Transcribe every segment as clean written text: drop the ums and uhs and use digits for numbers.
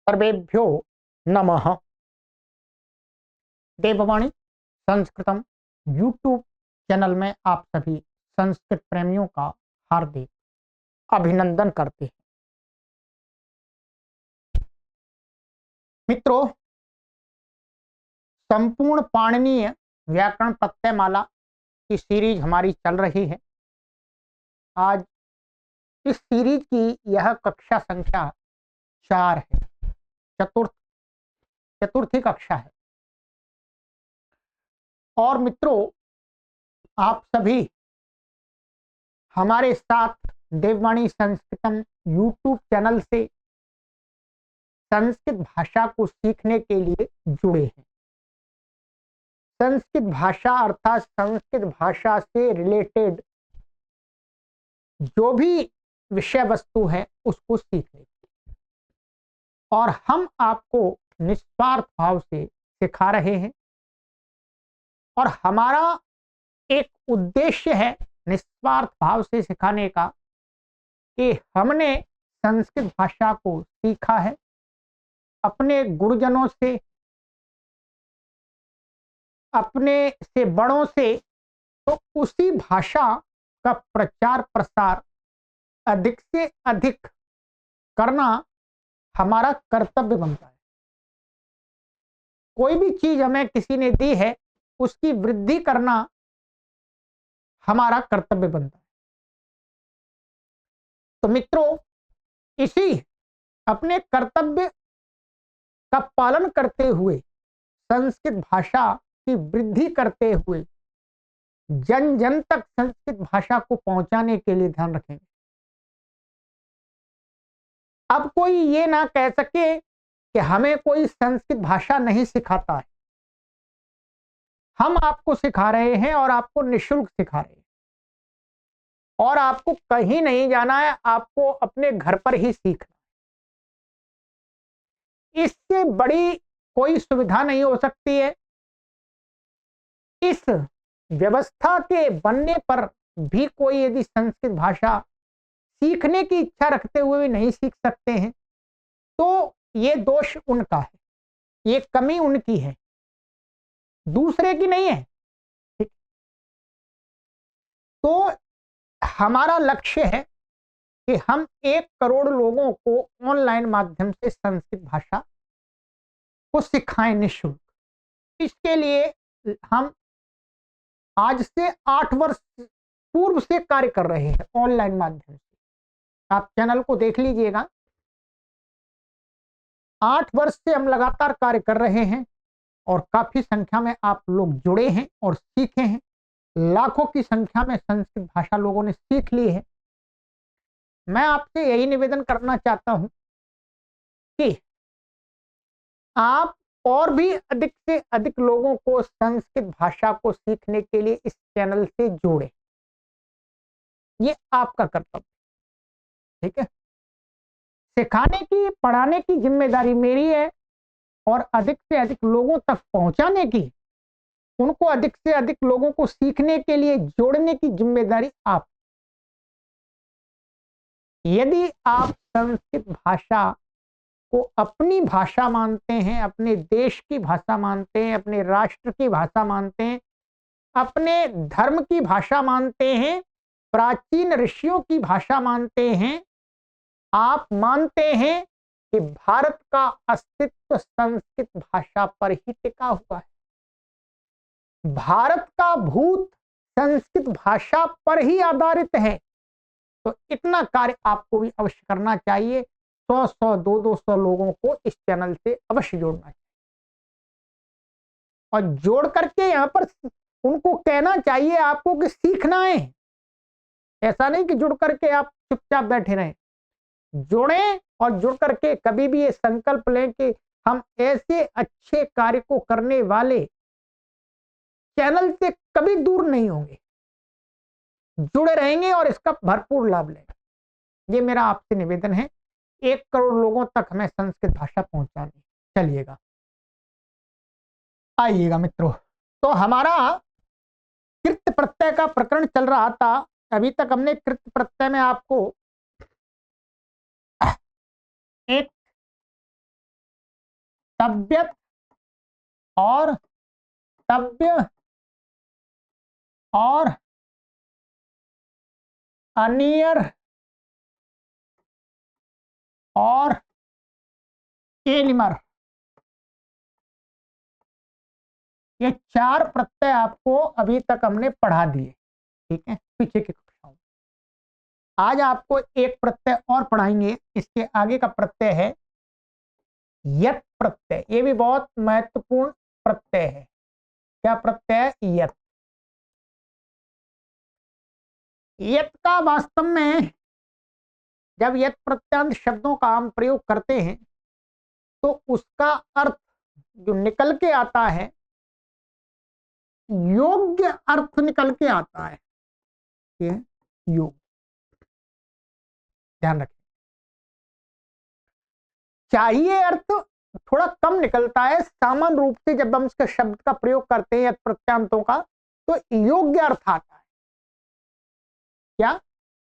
सर्वेभ्यो नमः। देववाणी संस्कृतम YouTube channel में आप सभी संस्कृत प्रेमियों का हार्दिक अभिनंदन करते हैं। मित्रों, संपूर्ण पाणिनीय व्याकरण प्रत्ययमाला की सीरीज हमारी चल रही है। आज इस सीरीज की यह कक्षा संख्या 4 है, चतुर्थी कक्षा है। और मित्रों, आप सभी हमारे साथ देववाणी संस्कृतम यूट्यूब चैनल से संस्कृत भाषा को सीखने के लिए जुड़े हैं। संस्कृत भाषा अर्थात संस्कृत भाषा से रिलेटेड जो भी विषय वस्तु है उसको सीखने के लिए, और हम आपको निस्वार्थ भाव से सिखा रहे हैं। और हमारा एक उद्देश्य है निस्वार्थ भाव से सिखाने का कि हमने संस्कृत भाषा को सीखा है अपने गुरुजनों से, अपने से बड़ों से, तो उसी भाषा का प्रचार प्रसार अधिक से अधिक करना हमारा कर्तव्य बनता है। कोई भी चीज हमें किसी ने दी है उसकी वृद्धि करना हमारा कर्तव्य बनता है। तो मित्रों, इसी अपने कर्तव्य का पालन करते हुए संस्कृत भाषा की वृद्धि करते हुए जन जन तक संस्कृत भाषा को पहुंचाने के लिए ध्यान रखेंगे। अब कोई ये ना कह सके कि हमें कोई संस्कृत भाषा नहीं सिखाता है। हम आपको सिखा रहे हैं और आपको निःशुल्क सिखा रहे हैं, और आपको कहीं नहीं जाना है, आपको अपने घर पर ही सीखना है। इससे बड़ी कोई सुविधा नहीं हो सकती है। इस व्यवस्था के बनने पर भी कोई यदि संस्कृत भाषा सीखने की इच्छा रखते हुए भी नहीं सीख सकते हैं तो ये दोष उनका है, ये कमी उनकी है, दूसरे की नहीं है। ठीक, तो हमारा लक्ष्य है कि हम 1 करोड़ लोगों को ऑनलाइन माध्यम से संस्कृत भाषा को सिखाएं निःशुल्क। इसके लिए हम आज से 8 वर्ष पूर्व से कार्य कर रहे हैं ऑनलाइन माध्यम से। आप चैनल को देख लीजिएगा, 8 वर्ष से हम लगातार कार्य कर रहे हैं और काफी संख्या में आप लोग जुड़े हैं और सीखे हैं। लाखों की संख्या में संस्कृत भाषा लोगों ने सीख ली है। मैं आपसे यही निवेदन करना चाहता हूं कि आप और भी अधिक से अधिक लोगों को संस्कृत भाषा को सीखने के लिए इस चैनल से जोड़ें। ये आपका कर्तव्य, ठीक है। सिखाने की, पढ़ाने की जिम्मेदारी मेरी है, और अधिक से अधिक लोगों तक पहुंचाने की, उनको अधिक से अधिक लोगों को सीखने के लिए जोड़ने की जिम्मेदारी आप। यदि आप संस्कृत भाषा को अपनी भाषा मानते हैं, अपने देश की भाषा मानते हैं, अपने राष्ट्र की भाषा मानते हैं, अपने धर्म की भाषा मानते हैं, प्राचीन ऋषियों की भाषा मानते हैं, आप मानते हैं कि भारत का अस्तित्व संस्कृत भाषा पर ही टिका हुआ है, भारत का भूत संस्कृत भाषा पर ही आधारित है, तो इतना कार्य आपको भी अवश्य करना चाहिए। 100-100, 200-200 लोगों को इस चैनल से अवश्य जोड़ना चाहिए, और जोड़ करके यहां पर उनको कहना चाहिए आपको कि सीखना है। ऐसा नहीं कि जुड़ करके आप चुपचाप बैठे रहें। जुड़ें और जुड़ करके कभी भी ये संकल्प लें कि हम ऐसे अच्छे कार्य को करने वाले चैनल से कभी दूर नहीं होंगे, जुड़े रहेंगे और इसका भरपूर लाभ लेंगे। ये मेरा आपसे निवेदन है। 1 करोड़ लोगों तक हमें संस्कृत भाषा पहुंचानी। चलिएगा, आइएगा मित्रों। तो हमारा कृत प्रत्यय का प्रकरण चल रहा था। अभी तक हमने कृत प्रत्यय में आपको एक तब्यत और तब्य और अनियर और एलिमर, ये 4 प्रत्यय आपको अभी तक हमने पढ़ा दिए। ठीक है, पीछे की कक्षाओं में। आज आपको एक प्रत्यय और पढ़ाएंगे, इसके आगे का प्रत्यय है यत् प्रत्यय। ये भी बहुत महत्वपूर्ण प्रत्यय है। क्या प्रत्यय है? यत्। यत् का वास्तव में जब यत् प्रत्यांत शब्दों का हम प्रयोग करते हैं तो उसका अर्थ जो निकल के आता है, योग्य अर्थ निकल के आता है। ये योग्य, ध्यान रखें। चाहिए अर्थ थोड़ा कम निकलता है सामान्य रूप से, जब हम इसके शब्द का प्रयोग करते हैं यत् प्रत्यांतों का, तो योग्य अर्थ आता है। क्या?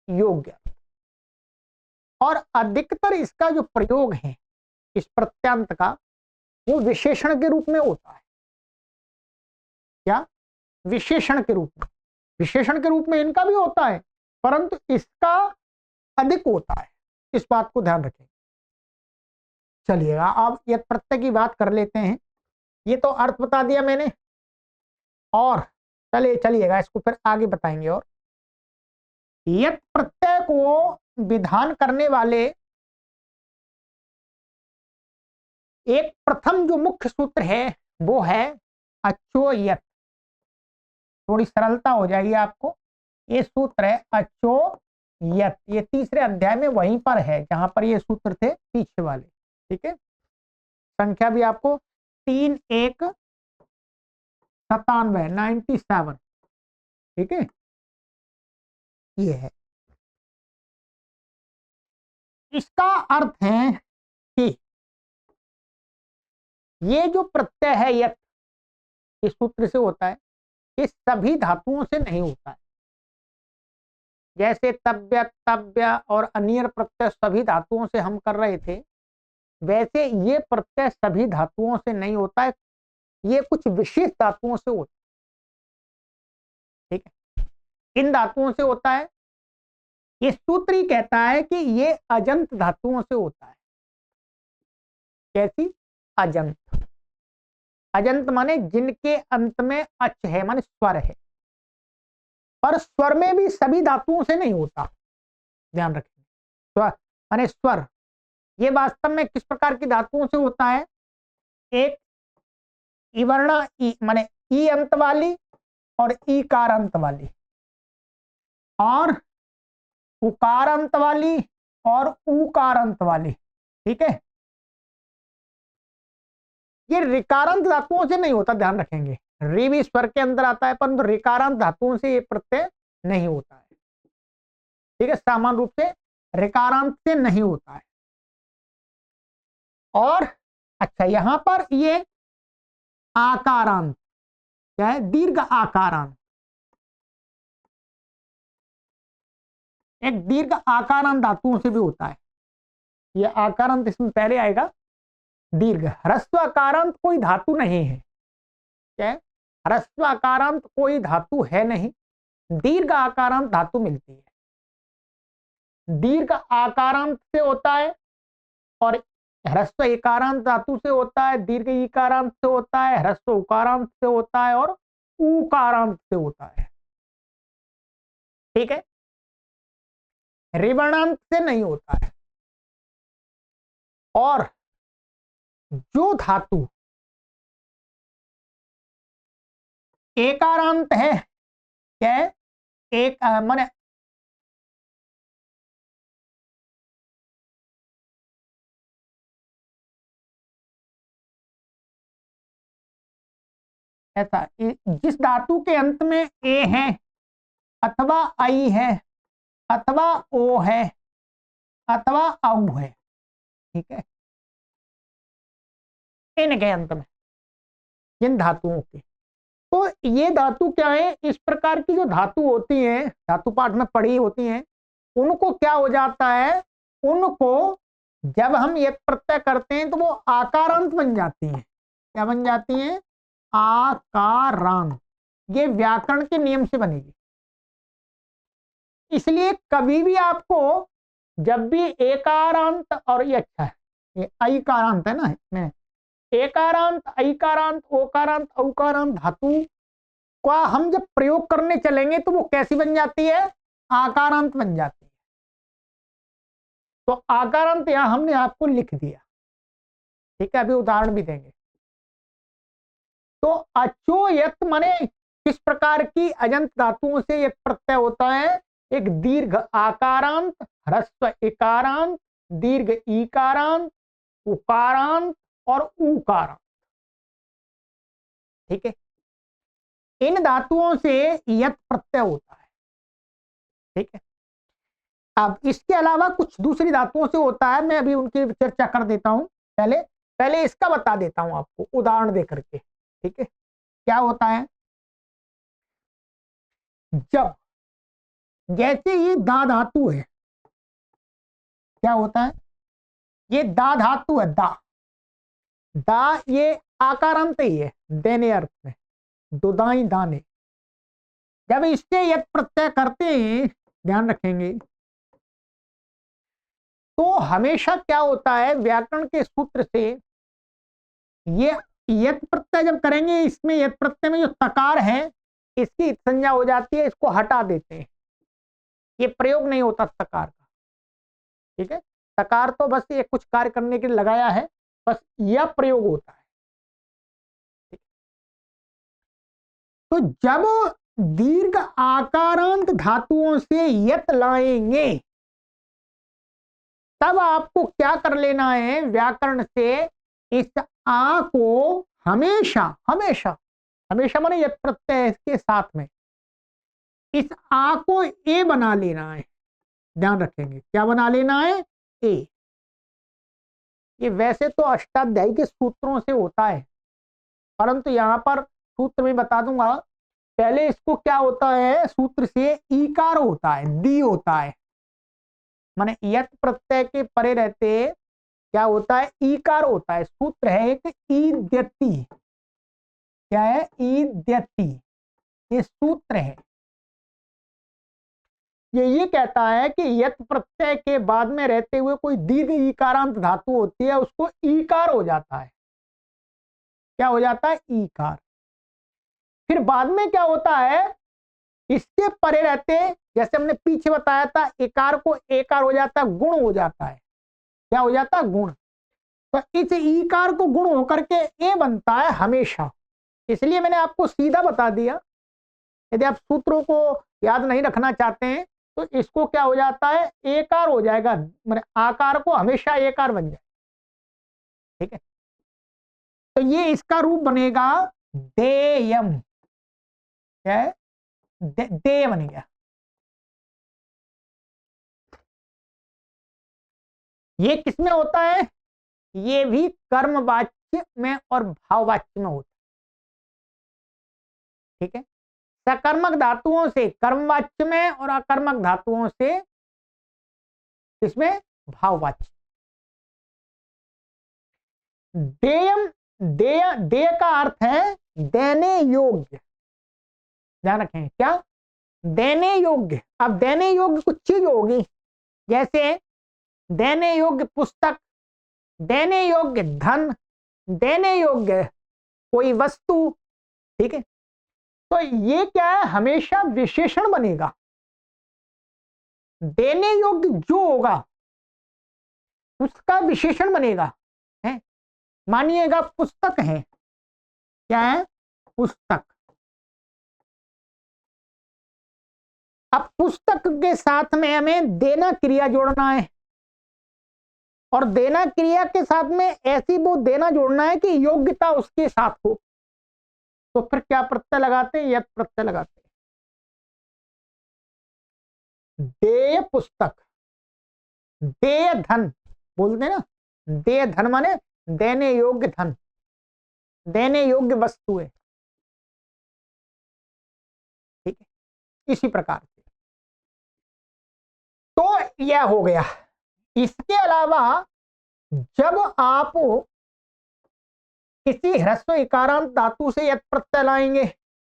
योग्य। और अधिकतर इसका जो प्रयोग है इस प्रत्यांत का, वो विशेषण के रूप में होता है। क्या? विशेषण के रूप में। विशेषण के रूप में इनका भी होता है, परंतु इसका अधिक होता है। इस बात को ध्यान रखें। चलिएगा अब यत् प्रत्यय की बात कर लेते हैं। ये तो अर्थ बता दिया मैंने, और चलिएगा इसको फिर आगे बताएंगे। और यत् प्रत्यय को विधान करने वाले एक प्रथम जो मुख्य सूत्र है वो है अचो यत्। थोड़ी सरलता हो जाएगी आपको। ये सूत्र है अचो यत्। ये तीसरे अध्याय में वहीं पर है जहां पर ये सूत्र थे पीछे वाले। ठीक है, संख्या भी आपको 97। ठीक है, ये है। इसका अर्थ है कि ये जो प्रत्यय है यत्, इस सूत्र से होता है, ये सभी धातुओं से नहीं होता है। जैसे तब्य, तब्य और अनियर प्रत्यय सभी धातुओं से हम कर रहे थे, वैसे ये प्रत्यय सभी धातुओं से नहीं होता है। ये कुछ विशेष धातुओं से होता है। ठीक है, इन धातुओं से होता है। ये सूत्र ही कहता है कि ये अजंत धातुओं से होता है। कैसी? अजंत। अजंत माने जिनके अंत में अच है, माने स्वर है। पर स्वर में भी सभी धातुओं से नहीं होता, ध्यान रखें। स्वर माने स्वर, ये वास्तव में किस प्रकार की धातुओं से होता है? एक इवर्ण ई माने ई अंत वाली और ईकार अंत वाली, और उकार अंत वाली और ऊकार अंत वाली। ठीक है, ये ऋकारांत धातुओं से नहीं होता, ध्यान रखेंगे। री भी स्वर के अंदर आता है, परंतु ऋकारांत धातुओं से ये प्रत्यय नहीं होता है। ठीक है, सामान्य रूप से ऋकारांत से नहीं होता है। और अच्छा, यहां पर ये आकारांत, क्या है? दीर्घ आकारांत। एक दीर्घ आकारांत धातुओं से भी होता है। ये आकारांत इसमें पहले आएगा। दीर्घ ह्रस्व आकारांत कोई धातु नहीं है। क्या है? ह्रस्व आकारांत कोई धातु है नहीं, दीर्घ आकारांत धातु मिलती है। दीर्घ आकारांत से होता है, और ह्रस्व इकारांत धातु से होता है, दीर्घ इकारांत से होता है, ह्रस्व उकारांत से होता है, और ऊकारांत से होता है। ठीक है, ऋवर्णांत से नहीं होता है। और जो धातु एकारांत है, क्या है? एक माने ऐसा, जिस धातु के अंत में ए है, अथवा आई है, अथवा ओ है, अथवा औ है। ठीक है, इनके अंत में जिन धातुओं के, तो ये धातु क्या है? इस प्रकार की जो धातु होती है, धातु पाठ में पढ़ी होती हैं, उनको क्या हो जाता है? उनको जब हम यत प्रत्यय करते हैं तो वो आकारांत बन जाती हैं। क्या बन जाती हैं? आकारांत। ये व्याकरण के नियम से बनेगी। इसलिए कभी भी आपको जब भी एकारांत, और ये अच्छा है, ये ऐकारांत है ना, मैं एकारांत, ऐकारांत, ओकारांत, औकारांत धातु का हम जब प्रयोग करने चलेंगे तो वो कैसी बन जाती है? आकारांत बन जाती है। तो आकारांत यहां हमने आपको लिख दिया। ठीक है, अभी उदाहरण भी देंगे। तो अचो यत माने किस प्रकार की अजंत धातुओं से यत प्रत्यय होता है? एक दीर्घ आकारांत, ह्रस्व इकारांत, दीर्घ ईकारांत, उकारांत और ऊकारांत। ठीक है, इन धातुओं से यत प्रत्यय होता है। ठीक है, अब इसके अलावा कुछ दूसरी धातुओं से होता है, मैं अभी उनकी चर्चा कर देता हूं। पहले पहले इसका बता देता हूं आपको उदाहरण दे करके। ठीक है, क्या होता है? जब जैसे ये दा धातु है, क्या होता है? ये दा धातु है, दा दा ये आकारांत ही है देने अर्थ में, दुदाई दाने। जब इससे यत प्रत्यय करते हैं, ध्यान रखेंगे, तो हमेशा क्या होता है व्याकरण के सूत्र से, ये यत प्रत्यय जब करेंगे, इसमें यत प्रत्यय में जो तकार है इसकी संज्ञा हो जाती है, इसको हटा देते हैं। ये प्रयोग नहीं होता तकार का। ठीक है, तकार तो बस ये कुछ कार्य करने के लिए लगाया है, बस यह प्रयोग होता है। तो जब दीर्घ आकारांत धातुओं से यत लाएंगे, तब आपको क्या कर लेना है? व्याकरण से इस आ को हमेशा हमेशा हमेशा माने यत प्रत्यय के साथ में इस आ को ए बना लेना है। ध्यान रखेंगे, क्या बना लेना है? ए। ये वैसे तो अष्टाध्यायी के सूत्रों से होता है, परंतु यहां पर सूत्र में बता दूंगा। पहले इसको क्या होता है? सूत्र से ईकार होता है, दी होता है, माने यत प्रत्यय के परे रहते क्या होता है? ईकार होता है। सूत्र है एक ईद्यति। क्या है? ईद्यति। ये सूत्र है। ये कहता है कि यत प्रत्यय के बाद में रहते हुए कोई दीर्घ ईकारांत धातु होती है, उसको ईकार हो जाता है। क्या हो जाता है? ईकार। फिर बाद में क्या होता है? इसके परे रहते, जैसे हमने पीछे बताया था, एकार को एकार हो जाता है, गुण हो जाता है। क्या हो जाता है? गुण। तो इस ईकार को गुण होकर के ए बनता है हमेशा। इसलिए मैंने आपको सीधा बता दिया। यदि आप सूत्रों को याद नहीं रखना चाहते हैं तो इसको क्या हो जाता है? एकार हो जाएगा, मैंने आकार को हमेशा एकार बन जाए। ठीक है, तो ये इसका रूप बनेगा देयम। क्या है? देय बन गया। ये किसमें होता है? ये भी कर्मवाच्य में और भाववाच्य में होता है। ठीक है, सकर्मक धातुओं से कर्मवाच्य में और अकर्मक धातुओं से इसमें भाववाच्य। देयम, देय, देय का अर्थ है देने योग्य। ध्यान रखें, क्या? देने योग्य। अब देने योग्य कुछ चीज होगी, जैसे देने योग्य पुस्तक, देने योग्य धन, देने योग्य कोई वस्तु। ठीक है, तो ये क्या है? हमेशा विशेषण बनेगा। देने योग्य जो होगा उसका विशेषण बनेगा। है, मानिएगा पुस्तक है। क्या है? पुस्तक। अब पुस्तक के साथ में हमें देना क्रिया जोड़ना है, और देना क्रिया के साथ में ऐसी वो देना जोड़ना है कि योग्यता उसके साथ हो। तो फिर क्या प्रत्यय लगाते हैं? यत प्रत्यय लगाते हैं। देय पुस्तक, देय धन बोलते हैं ना, देय धन माने देने योग्य धन, देने योग्य वस्तुएं। ठीक है, इसी प्रकार से। तो यह हो गया। इसके अलावा जब आप किसी ह्रस्व इकारांत धातु से यत् प्रत्यय लाएंगे,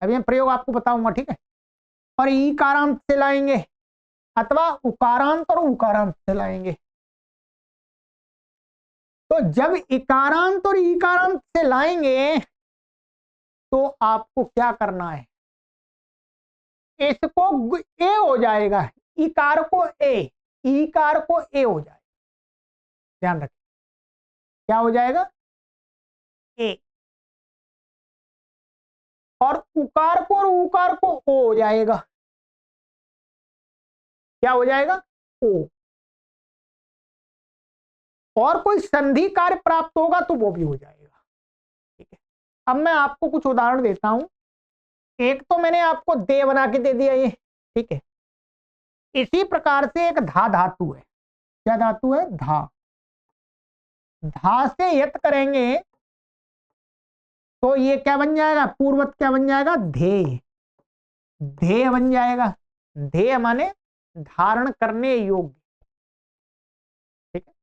अभी मैं प्रयोग आपको बताऊंगा, ठीक है, और ईकारांत से लाएंगे अथवा उकारांत और उकारांत से लाएंगे, तो जब इकारांत और ईकारांत से लाएंगे तो आपको क्या करना है, इसको ए हो जाएगा, इकार को ए, ईकार को ए हो जाएगा, ध्यान रखें, क्या हो जाएगा, ए, और उकार को और उकार को ओ हो जाएगा, क्या हो जाएगा, ओ, और कोई संधि कार्य प्राप्त होगा तो वो भी हो जाएगा, ठीक है। अब मैं आपको कुछ उदाहरण देता हूं, एक तो मैंने आपको दे बना के दे दिया ये, ठीक है, इसी प्रकार से एक धा धातु है, क्या धातु है, धा, धा से यत करेंगे तो ये क्या बन जाएगा, पूर्वत क्या बन जाएगा, धे, धे बन जाएगा, धे माने धारण करने योग्य, ठीक है।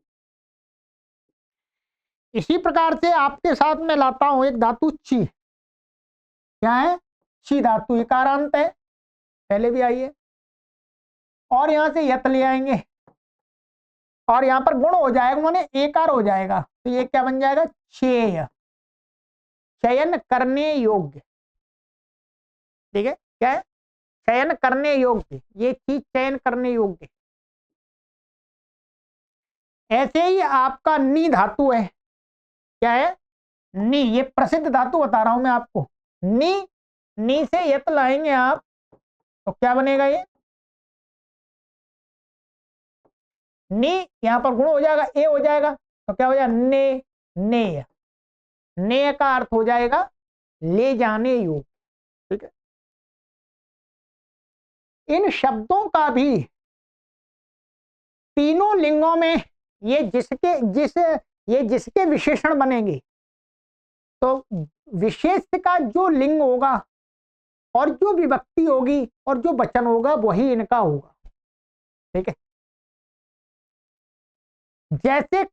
इसी प्रकार से आपके साथ में लाता हूं एक धातु ची, क्या है, ची धातु, इकारांत है, पहले भी आई है, और यहां से यत ले आएंगे और यहां पर गुण हो जाएगा, माने एकार हो जाएगा, तो ये क्या बन जाएगा, चेय, चयन करने योग्य, ठीक है, क्या है, चयन करने योग्य, ये चीज चयन करने योग्य। ऐसे ही आपका नी धातु है, क्या है, नी, ये प्रसिद्ध धातु बता रहा हूं मैं आपको, नी, नी से यत लाएंगे आप तो क्या बनेगा, ये नी, यहां पर गुण हो जाएगा, ए हो जाएगा, तो क्या हो जाएगा, ने, ने, ने का अर्थ हो जाएगा ले जाने योग्य, ठीक है। इन शब्दों का भी तीनों लिंगों में ये जिसके विशेषण बनेंगे, तो विशेष का जो लिंग होगा और जो विभक्ति होगी और जो वचन होगा वही इनका होगा, ठीक है। जैसे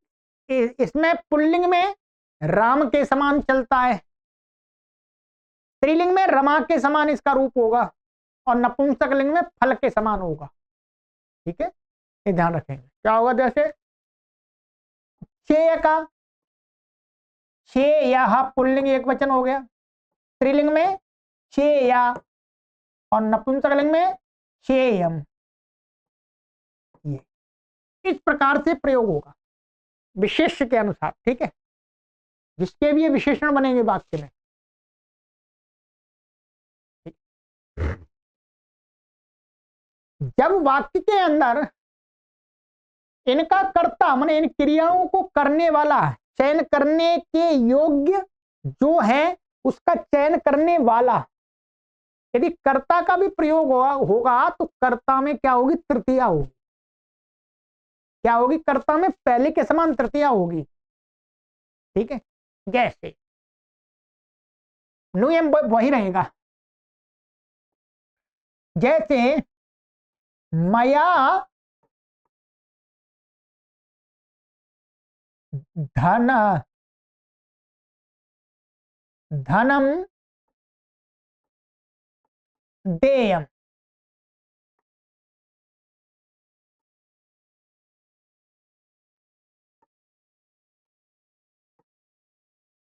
इसमें पुल्लिंग में राम के समान चलता है, स्त्रीलिंग में रमा के समान इसका रूप होगा, और नपुंसक लिंग में फल के समान होगा, ठीक है, ये ध्यान रखेंगे। क्या होगा, जैसे चेय का छेया, पुल्लिंग एक वचन हो गया, स्त्रीलिंग में छेया, और नपुंसकलिंग में छेयम, ये इस प्रकार से प्रयोग होगा विशेष के अनुसार, ठीक है, जिसके भी ये विशेषण बनेंगे वाक्य में। जब वाक्य के अंदर इनका कर्ता माने इन क्रियाओं को करने वाला, चयन करने के योग्य जो है उसका चयन करने वाला, यदि कर्ता का भी प्रयोग होगा तो कर्ता में क्या होगी, तृतीया होगी, क्या होगी, कर्ता में पहले के समान तृतीया होगी, ठीक है। जैसे नुयम वही रहेगा, जैसे मया धन धनम देयम,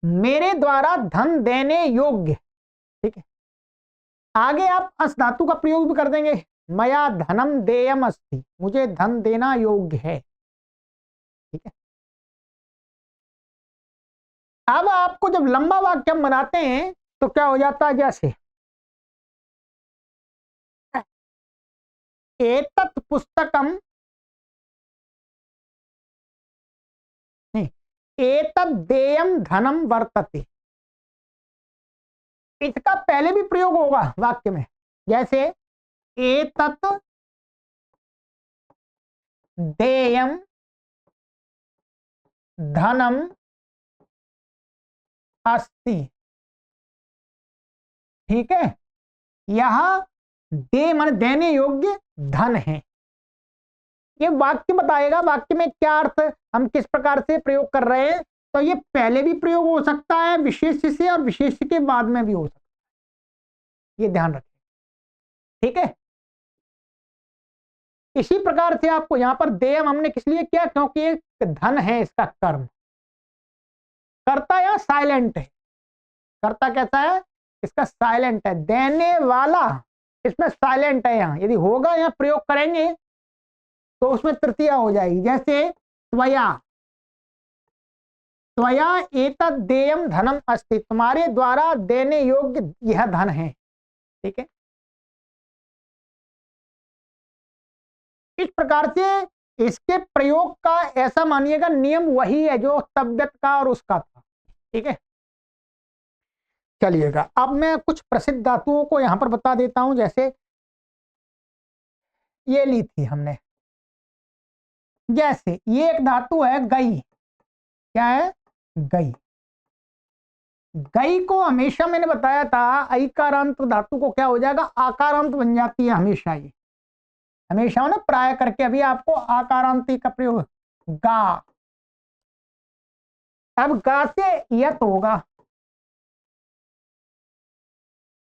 मेरे द्वारा धन देने योग्य, ठीक है। आगे आप अस धातु का प्रयोग भी कर देंगे, मया धनम देयम अस्ति, मुझे धन देना योग्य है, ठीक है। अब आपको जब लंबा वाक्य हम बनाते हैं तो क्या हो जाता है, जैसे एतत् पुस्तकम, नहीं, एतत् देयम धनम वर्तते, इसका पहले भी प्रयोग होगा वाक्य में, जैसे एतत् देयम धनम अस्ति, ठीक है। यहां दे मन देने योग्य धन है, ये वाक्य बताएगा वाक्य में क्या अर्थ हम किस प्रकार से प्रयोग कर रहे हैं। तो ये पहले भी प्रयोग हो सकता है विशेष से और विशेष के बाद में भी हो सकता है, ये ध्यान रखें। ठीक है, इसी प्रकार से आपको यहां पर देयम हमने किस लिए किया, क्योंकि एक धन है इसका कर्म। कर्ता यहां साइलेंट है, कर्ता कैसा है, इसका साइलेंट है। देने वाला इसमें साइलेंट है, यहां यदि होगा यहां प्रयोग करेंगे तो उसमें तृतीया हो जाएगी। जैसे त्वया, त्वया एतद् देयम धनम अस्ति, तुम्हारे द्वारा देने योग्य यह धन है। ठीक है, इस प्रकार से इसके प्रयोग का ऐसा मानिएगा नियम वही है जो तबियत का और उसका था। ठीक है, चलिएगा अब मैं कुछ प्रसिद्ध धातुओं को यहां पर बता देता हूं। जैसे ये ली थी हमने, जैसे ये एक धातु है गई, क्या है, गई। गई को हमेशा मैंने बताया था ऐकारांत धातु को क्या हो जाएगा, आकारांत बन जाती है हमेशा। ही हमेशा ना प्राय करके अभी आपको आकारांति का प्रयोग, गा, अब गा से यत होगा,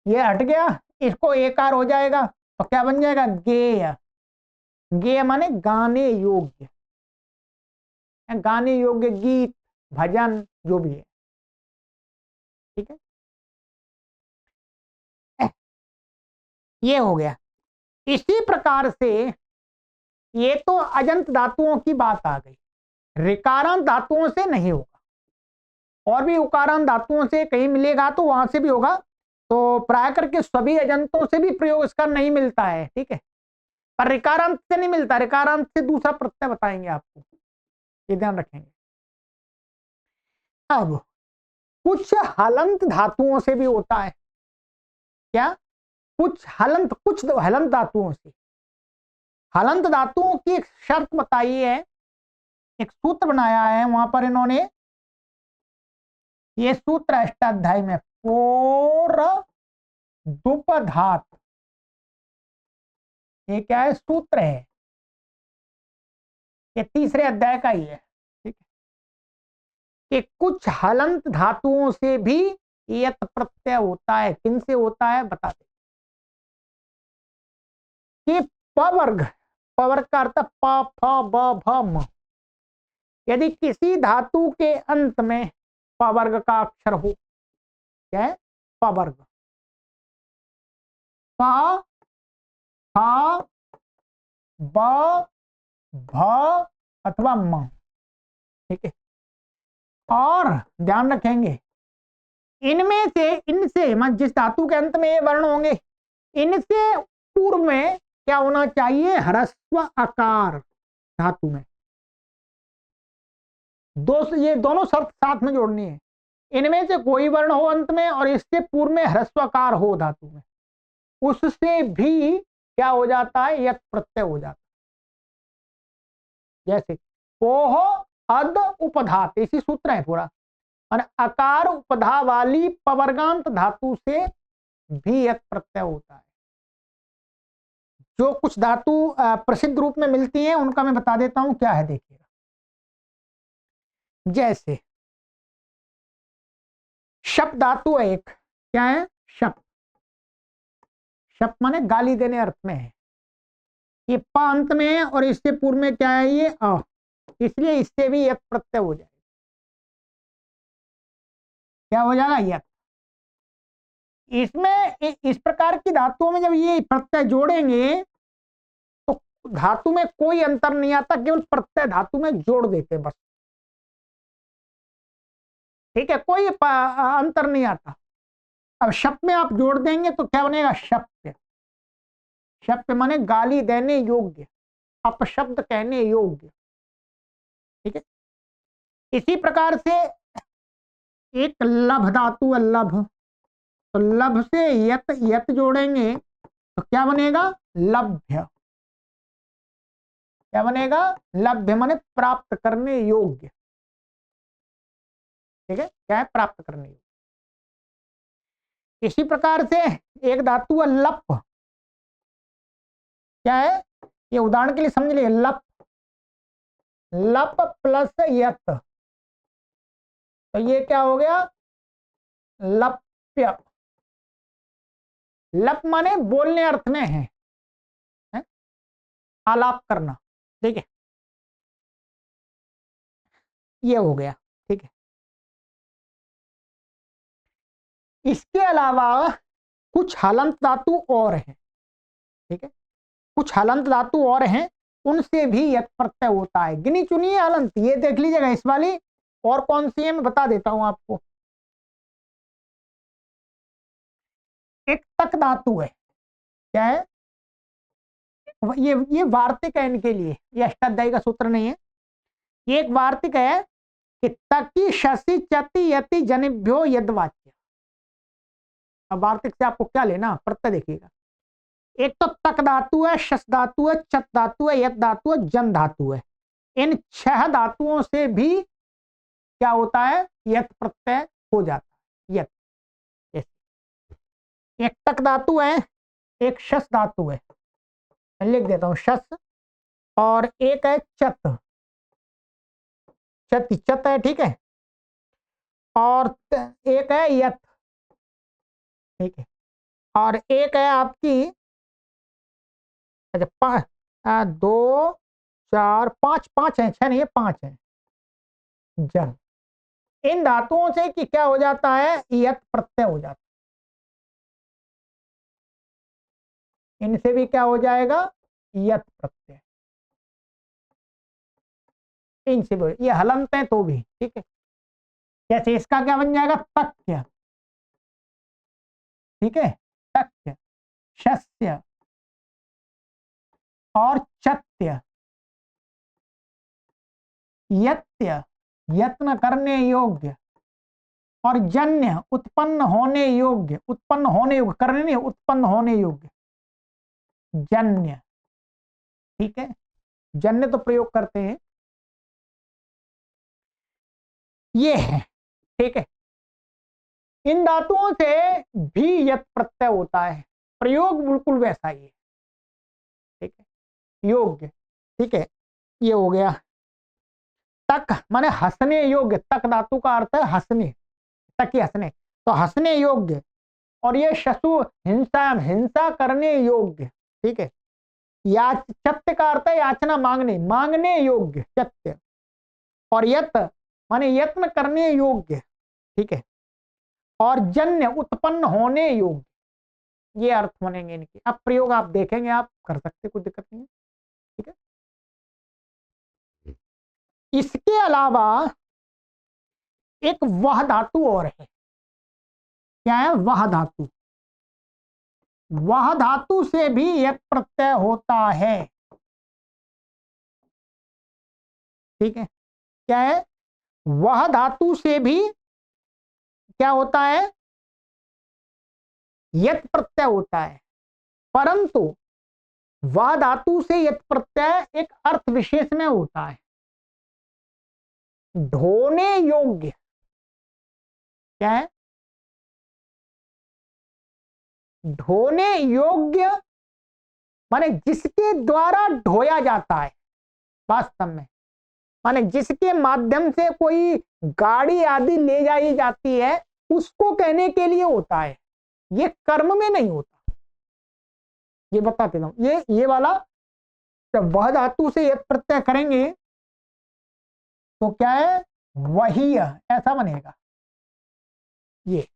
ये हट गया, इसको एकार हो जाएगा तो क्या बन जाएगा, गेय। गेय माने गाने योग्य, गाने योग्य गीत भजन जो भी है। ठीक है, ये हो गया। इसी प्रकार से ये तो अजंत धातुओं की बात आ गई, ऋकारांत धातुओं से नहीं होगा, और भी उकारांत धातुओं से कहीं मिलेगा तो वहां से भी होगा। तो प्राय करके सभी अजंतों से भी प्रयोग इसका नहीं मिलता है। ठीक है, पर ऋकारांत से नहीं मिलता, ऋकारांत से दूसरा प्रत्यय बताएंगे आपको, ये ध्यान रखेंगे। अब कुछ हलंत धातुओं से भी होता है, क्या, कुछ हलंत धातुओं से। हलंत धातुओं की एक शर्त बताई है, एक सूत्र बनाया है वहां पर इन्होंने, ये सूत्र अष्टाध्यायी में, पोर दुपधात, ये क्या है, सूत्र है, ये तीसरे अध्याय का ही है। ठीक है, कि कुछ हलंत धातुओं से भी यत प्रत्यय होता है। किन से होता है बताते कि पवर्ग, पवर्ग का अर्थ प फ ब भ म, यदि किसी धातु के अंत में पवर्ग का अक्षर हो, क्या है, पवर्ग, प फ ब भ अथवा म। ठीक है, और ध्यान रखेंगे इनमें से, इनसे मतलब जिस धातु के अंत में ये वर्ण होंगे, इनसे पूर्व में क्या होना चाहिए, ह्रस्व आकार धातु में। ये दोनों शर्त साथ में जोड़नी है, इनमें से कोई वर्ण हो अंत में और इससे पूर्व में ह्रस्वकार हो धातु में, उससे भी क्या हो जाता है, यत प्रत्यय हो जाता है। जैसे पोह अद उपधात, इसी सूत्र है पूरा, और अकार उपधा वाली पवर्गांत धातु से भी यत प्रत्यय होता है। जो कुछ धातु प्रसिद्ध रूप में मिलती हैं उनका मैं बता देता हूं क्या है, देखिएगा। जैसे शप धातु है एक, क्या है, शप, शप माने गाली देने अर्थ में है, ये प अंत में है और इससे पूर्व में क्या है, ये अ, इसलिए इससे भी यत प्रत्यय हो जाएगा। क्या हो जाएगा, यत। इसमें इस प्रकार की धातुओं में जब ये प्रत्यय जोड़ेंगे तो धातु में कोई अंतर नहीं आता, केवल प्रत्यय धातु में जोड़ देते बस। ठीक है, कोई अंतर नहीं आता। अब शब्द में आप जोड़ देंगे तो क्या बनेगा, शब्द। शब्द माने गाली देने योग्य, अपशब्द कहने योग्य। ठीक है, इसी प्रकार से एक लभ धातु है, लभ, तो लभ से यत, यत जोड़ेंगे तो क्या बनेगा, लभ्य। क्या बनेगा, लभ्य माने प्राप्त करने योग्य। ठीक है, क्या है, प्राप्त करने योग्य। इसी प्रकार से एक धातु है लप, क्या है, ये उदाहरण के लिए समझ लिए, लप लप प्लस यत, तो ये क्या हो गया? लप्य। लप माने बोलने अर्थ में है? आलाप करना। ठीक है, ये हो गया। ठीक है, इसके अलावा कुछ हलंत धातु और हैं। ठीक है, कुछ हलंत धातु और हैं, उनसे भी यत प्रत्यय होता है। गिनी चुनिए हलंत, ये देख लीजिएगा इस वाली। और कौन सी है मैं बता देता हूं आपको। एक तक धातु है। क्या है? ये वार्तिक है इनके लिए, ये अष्टाध्यायी का सूत्र नहीं है। ये एक वार्तिक है कि तकी शशि चति यति जनिभ्यो यदवाच्य। अब वार्तिक से आपको क्या लेना, प्रत्यय देखिएगा। एक तो तक धातु है, शस धातु है, चत धातु है, यत धातु है, जन धातु है। इन 6 धातुओं से भी क्या होता है? यत प्रत्यय हो जाता है। यत, एक तक धातु है, एक शस धातु है, लिख देता हूं शस, और एक है चत, चत चत है। ठीक है, और एक है यत। ठीक है, और एक है आपकी, अच्छा दो चार पांच, पांच है, 6 नहीं है, 5 है, जन। इन धातुओं से कि क्या हो जाता है? यत प्रत्यय हो जाता है। इनसे भी क्या हो जाएगा? यत प्रत्यय। इनसे भी, ये हलंत है तो भी। ठीक है, जैसे इसका क्या बन जाएगा? तक्य। ठीक है, तक्य, शस्य और चत्य, यत्य यत्न करने योग्य, और जन्य उत्पन्न होने योग्य। उत्पन्न होने योग्य, करने नहीं, उत्पन्न होने योग्य, जन्य। ठीक है, जन्य तो प्रयोग करते हैं, ये है। ठीक है, इन धातुओं से भी यत प्रत्यय होता है। प्रयोग बिल्कुल वैसा ही है। ठीक है, योग्य। ठीक है, ये हो गया। तक माने हंसने योग्य, तक धातु का अर्थ है हंसने, तक ही हंसने, तो हंसने योग्य। और ये शशु हिंसा, हिंसा करने योग्य। ठीक है, चत्य का अर्थ है याचना, मांगने, मांगने योग्य चत्य। और यत माने यत्न करने योग्य। ठीक है, और जन्य उत्पन्न होने योग्य। ये अर्थ बनेंगे इनके। अब प्रयोग आप देखेंगे, आप कर सकते, कोई दिक्कत नहीं है। ठीक है, इसके अलावा एक वह धातु और है। क्या है? वह धातु। वह धातु से भी यत प्रत्यय होता है। ठीक है, क्या है? वह धातु से भी क्या होता है? यत प्रत्यय होता है। परंतु वह धातु से यत प्रत्यय एक अर्थ विशेष में होता है, ढोने योग्य। क्या है? ढोने योग्य माने जिसके द्वारा ढोया जाता है। वास्तव में माने जिसके माध्यम से कोई गाड़ी आदि ले जाई जाती है, उसको कहने के लिए होता है। ये कर्म में नहीं होता। ये बताते हूं, ये वाला जब वह धातु से यत प्रत्यय करेंगे तो क्या है? वही ऐसा बनेगा। ये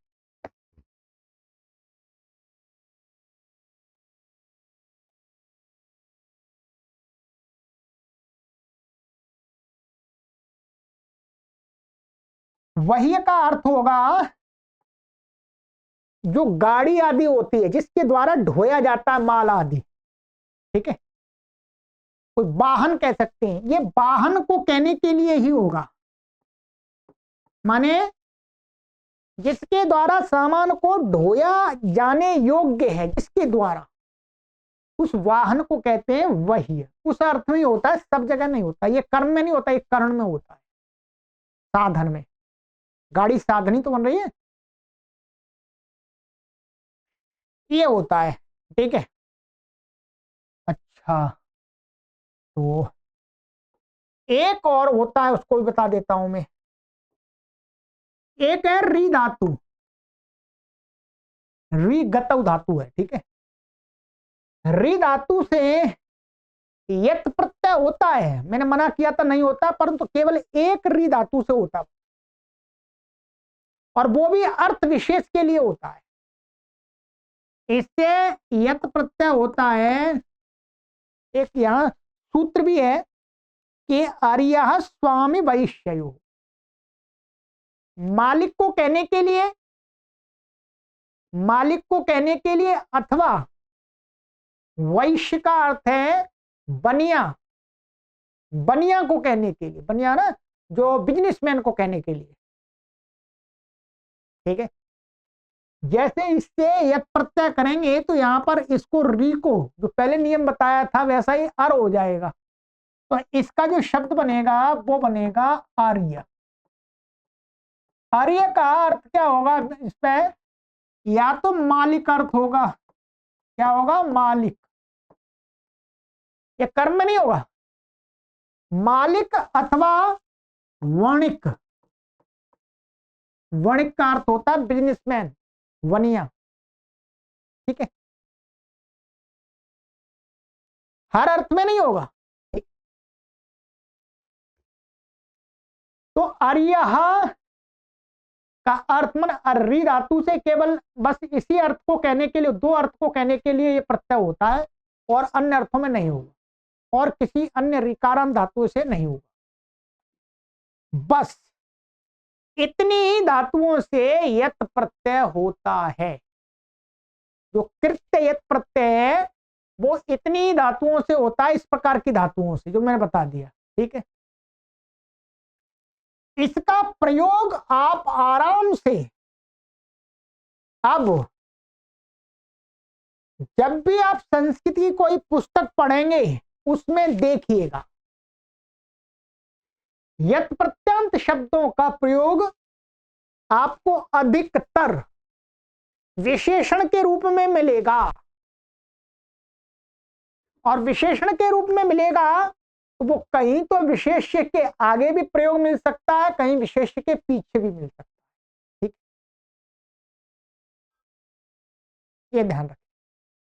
वही का अर्थ होगा जो गाड़ी आदि होती है, जिसके द्वारा ढोया जाता है माल आदि। ठीक है, कोई वाहन कह सकते हैं, ये वाहन को कहने के लिए ही होगा। माने जिसके द्वारा सामान को ढोया जाने योग्य है, जिसके द्वारा, उस वाहन को कहते हैं वही। उस अर्थ में ही होता है, सब जगह नहीं होता। ये कर्म में नहीं होता, ये कर्ण में होता है, साधन में। गाड़ी साधनी तो बन रही है, ये होता है। ठीक है, अच्छा, तो एक और होता है, उसको भी बता देता हूं मैं। एक है री धातु, री गतव धातु है, ठीक है। री धातु से यत प्रत्यय होता है, मैंने मना किया था नहीं होता, परंतु केवल एक री धातु से होता, और वो भी अर्थ विशेष के लिए होता है। इससे यत प्रत्यय होता है। एक यहां सूत्र भी है कि आर्य स्वामी वैश्यो, मालिक को कहने के लिए, मालिक को कहने के लिए, अथवा वैश्य का अर्थ है बनिया, बनिया को कहने के लिए, बनिया ना जो बिजनेसमैन को कहने के लिए, ठीक है। जैसे इससे यत प्रत्यय करेंगे तो यहां पर इसको री को जो पहले नियम बताया था वैसा ही अर हो जाएगा, तो इसका जो शब्द बनेगा वो बनेगा आर्य। आर्य का अर्थ क्या होगा इस पे, या तो मालिक अर्थ होगा, क्या होगा, मालिक, ये कर्म में नहीं होगा, मालिक अथवा वणिक, वणिक का अर्थ होता है बिजनेसमैन, वनिया, ठीक है। हर अर्थ में नहीं होगा। तो आर्य का अर्थ मन अर्री धातु से केवल बस इसी अर्थ को कहने के लिए, दो अर्थ को कहने के लिए ये प्रत्यय होता है, और अन्य अर्थों में नहीं होगा, और किसी अन्य ऋकारांत धातु से नहीं होगा। बस इतनी ही धातुओं से यत प्रत्यय होता है। जो कृत्य यत प्रत्यय है वो इतनी ही धातुओं से होता है, इस प्रकार की धातुओं से जो मैंने बता दिया, ठीक है। इसका प्रयोग आप आराम से, अब जब भी आप संस्कृत की कोई पुस्तक पढ़ेंगे उसमें देखिएगा, यत प्रत्यंत शब्दों का प्रयोग आपको अधिकतर विशेषण के रूप में मिलेगा, और विशेषण के रूप में मिलेगा तो वो कहीं तो विशेष्य के आगे भी प्रयोग मिल सकता है, कहीं विशेष्य के पीछे भी मिल सकता है, ठीक, ये ध्यान रखें,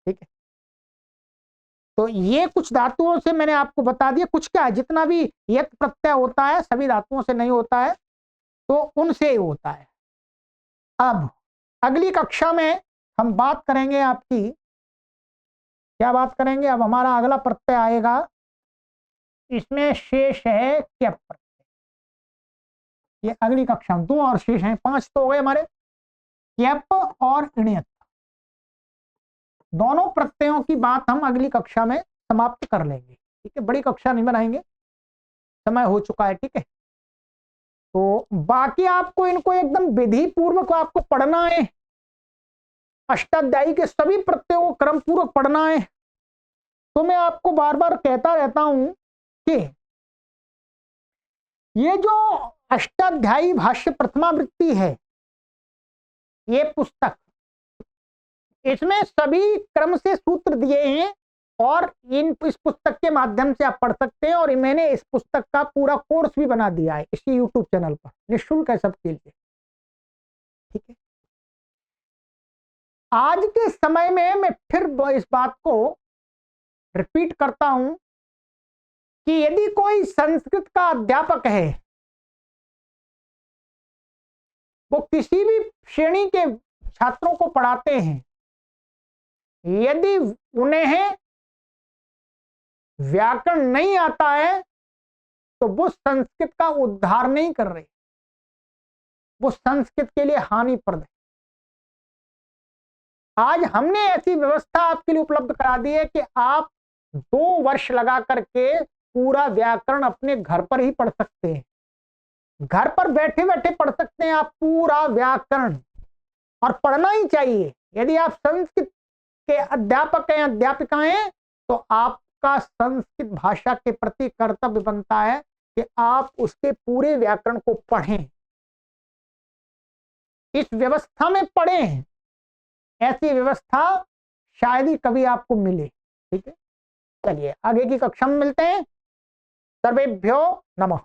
ठीक है। तो ये कुछ धातुओं से मैंने आपको बता दिया, कुछ क्या है, जितना भी यत प्रत्यय होता है सभी धातुओं से नहीं होता है, तो उनसे ही होता है। अब अगली कक्षा में हम बात करेंगे आपकी, क्या बात करेंगे, अब हमारा अगला प्रत्यय आएगा, इसमें शेष है क्यप प्रत्यय। ये अगली कक्षा में दो और शेष हैं, पांच तो हो गए हमारे, क्यप और इणयत, दोनों प्रत्ययों की बात हम अगली कक्षा में समाप्त कर लेंगे, ठीक है। बड़ी कक्षा नहीं बनाएंगे, समय हो चुका है, ठीक है। तो बाकी आपको इनको एकदम विधि पूर्वक आपको पढ़ना है, अष्टाध्यायी के सभी प्रत्ययों को क्रम पूर्वक पढ़ना है। तो मैं आपको बार बार कहता रहता हूं कि ये जो अष्टाध्यायी भाष्य प्रथमावृत्ति है, ये पुस्तक, इसमें सभी क्रम से सूत्र दिए हैं, और इस पुस्तक के माध्यम से आप पढ़ सकते हैं, और मैंने इस पुस्तक का पूरा कोर्स भी बना दिया है इसी यूट्यूब चैनल पर, निःशुल्क है सबके लिए, ठीक है। आज के समय में मैं फिर इस बात को रिपीट करता हूं कि यदि कोई संस्कृत का अध्यापक है, वो किसी भी श्रेणी के छात्रों को पढ़ाते हैं, यदि उन्हें व्याकरण नहीं आता है तो वो संस्कृत का उद्धार नहीं कर रहे, वो संस्कृत के लिए हानिप्रद है। आज हमने ऐसी व्यवस्था आपके लिए उपलब्ध करा दी है कि आप 2 वर्ष लगा करके पूरा व्याकरण अपने घर पर ही पढ़ सकते हैं, घर पर बैठे बैठे पढ़ सकते हैं आप पूरा व्याकरण, और पढ़ना ही चाहिए। यदि आप संस्कृत के अध्यापक हैं, अध्यापिका हैं, तो आपका संस्कृत भाषा के प्रति कर्तव्य बनता है कि आप उसके पूरे व्याकरण को पढ़ें, इस व्यवस्था में पढ़ें। ऐसी व्यवस्था शायद ही कभी आपको मिले, ठीक है। चलिए आगे की कक्षा में मिलते हैं। सर्वेभ्यो नमः।